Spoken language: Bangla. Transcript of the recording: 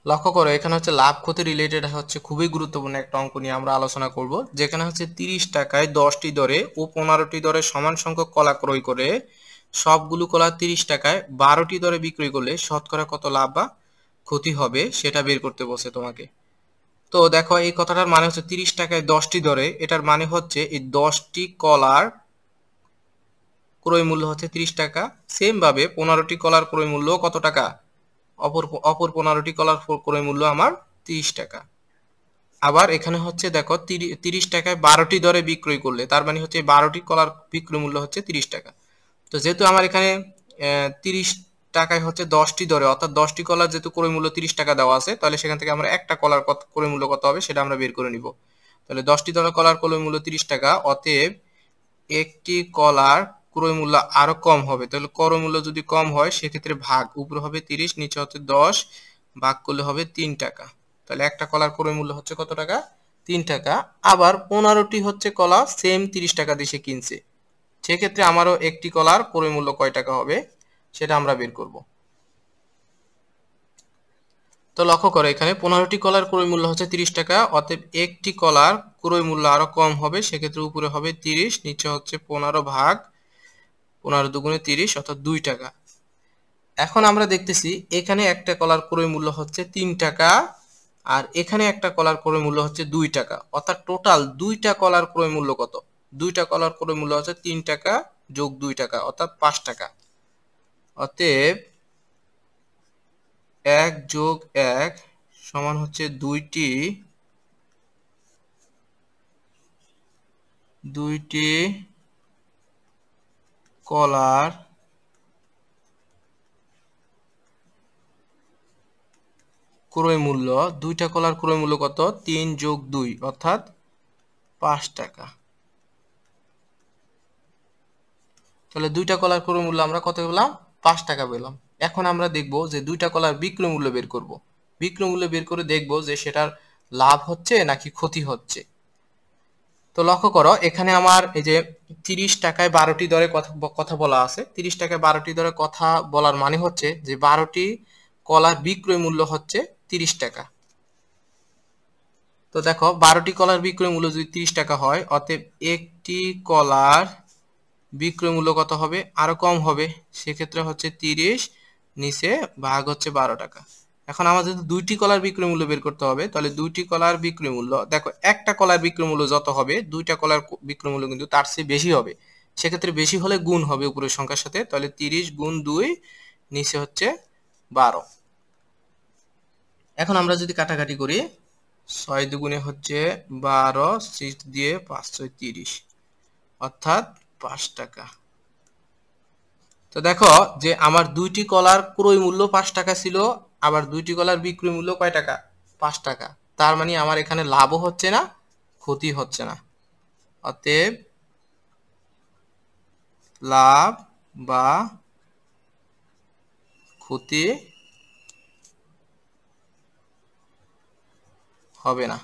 লক্ষ্য করো এখানে হচ্ছে লাভ ক্ষতি রিলেটেড হচ্ছে খুবই গুরুত্বপূর্ণ একটা অঙ্ক নিয়ে আমরা আলোচনা করব, যেখানে হচ্ছে 30 টাকায় 10টি দরে ও 15টি দরে সমান সংখ্যক কলা ক্রয় করে সবগুলো কলা 30 টাকায় 12টি দরে বিক্রি করলে শতকরা কত লাভ বা ক্ষতি হবে সেটা বের করতে বলছে তোমাকে। তো দেখো এই কথাটার মানে হচ্ছে 30 টাকায় 10টি দরে, এটার মানে হচ্ছে এই 10টি কলার ক্রয় মূল্য হচ্ছে 30 টাকা। সেম ভাবে 15টি কলার ক্রয় মূল্য কত টাকা? অপর অপর 15টি কলার ক্রয় মূল্য আমার 30 টাকা। আবার এখানে হচ্ছে দেখো 30 টাকায় 12টি দরে বিক্রয় করলে তার মানে হচ্ছে 12টি কলার বিক্রয় মূল্য হচ্ছে 30 টাকা। তো যেহেতু আমার এখানে 30 টাকায় হচ্ছে 10টি দরে, অর্থাৎ 10টি কলার যেহেতু ক্রয় মূল্য 30 টাকা দেওয়া আছে, তাহলে সেখান থেকে আমরা একটা কলার ক্রয় মূল্য কত হবে সেটা আমরা বের করে নিব। তাহলে 10টি দরে কলার ক্রয় মূল্য 30 টাকা, অতএব একটি কলার ক্রয় মূল্য আরো কম হবে। তাহলে ক্রয় মূল্য যদি কম হয় সেক্ষেত্রে ভাগ, উপরে হবে 30 নিচে হচ্ছে 10, ভাগ করলে হবে 3 টাকা। তাহলে একটা কলার ক্রয় মূল্য হচ্ছে কত টাকা? 3 টাকা। আবার 15টি হচ্ছে কলা সেম 30 টাকা দিয়ে সে কিনছে, সেক্ষেত্রে আমারও একটি কলার ক্রয় মূল্য কয় টাকা হবে সেটা আমরা বের করব। তো লক্ষ্য করো এখানে 15টি কলার ক্রয় মূল্য হচ্ছে 30 টাকা, অতএব একটি কলার ক্রয় মূল্য আরো কম হবে, সেক্ষেত্রে উপরে হবে 30 নিচে হচ্ছে 15 ভাগ 15 দুগুণে 30 অর্থাৎ 2 টাকা। এখন আমরা দেখতেছি এখানে একটা কলার ক্রয় মূল্য হচ্ছে 3 টাকা আর এখানে একটা কলার ক্রয় মূল্য হচ্ছে 2 টাকা, অর্থাৎ টোটাল দুইটা কলার ক্রয় মূল্য কত? দুইটা কলার ক্রয় মূল্য হচ্ছে 3 টাকা যোগ 2 টাকা অর্থাৎ 5 টাকা। অতএব 1 যোগ 1 সমান হচ্ছে দুইটি কলার ক্রয় মূল্য, দুইটা কলার ক্রয় মূল্য কত? 3 যোগ 2 অর্থাৎ 5 টাকা। তাহলে দুইটা কলার ক্রয় মূল্য আমরা কত পেলাম? 5 টাকা পেলাম। এখন আমরা দেখব যে দুইটা কলার বিক্রয় মূল্য বের করব। বিক্রয় মূল্য বের করে দেখব যে সেটার লাভ হচ্ছে নাকি ক্ষতি হচ্ছে। তো লক্ষ্য করো এখানে আমার এই যে 30 টাকায় 12টি দরে কথা বলা আছে। 30 টাকায় 12টি দরে কথা বলার মানে হচ্ছে যে 12টি কলার বিক্রয় মূল্য হচ্ছে 30 টাকা। তো দেখো 12টি কলার বিক্রয় মূল্য যদি 30 টাকা হয়, অতএব একটি কলার বিক্রয় মূল্য কত হবে? আরো কম হবে, সেক্ষেত্রে হচ্ছে 30 নিচে ভাগ হচ্ছে 12 টাকা। এখন আমাদের দুইটি কলার বিক্রয় মূল্য বের করতে হবে, তাহলে দুইটি কলার বিক্রয় মূল্য, দেখো একটা কলার বিক্রয় মূল্য যত হবে দুইটা কলার বিক্রয় মূল্য কিন্তু তার চেয়ে বেশি হবে, সেক্ষেত্রে বেশি হলে গুণ হবে উপরের সংখ্যার সাথে, তাহলে 30 গুণ 2 নিচে হচ্ছে 12। এখন আমরা যদি কাটাকাটি করি 6 দুগুণে হচ্ছে 12, 6 দিয়ে 5 6 30 অর্থাৎ 5 টাকা। তো দেখো যে আমার দুইটি কলার ক্রয় মূল্য 5 টাকা ছিল, আবার দুইটি কলার বিক্রয় মূল্য কয় টাকা? 5 টাকা। তার মানে আমার এখানে লাভও হচ্ছে না, ক্ষতি হচ্ছে না। অতএব লাভ বা ক্ষতি হবে না।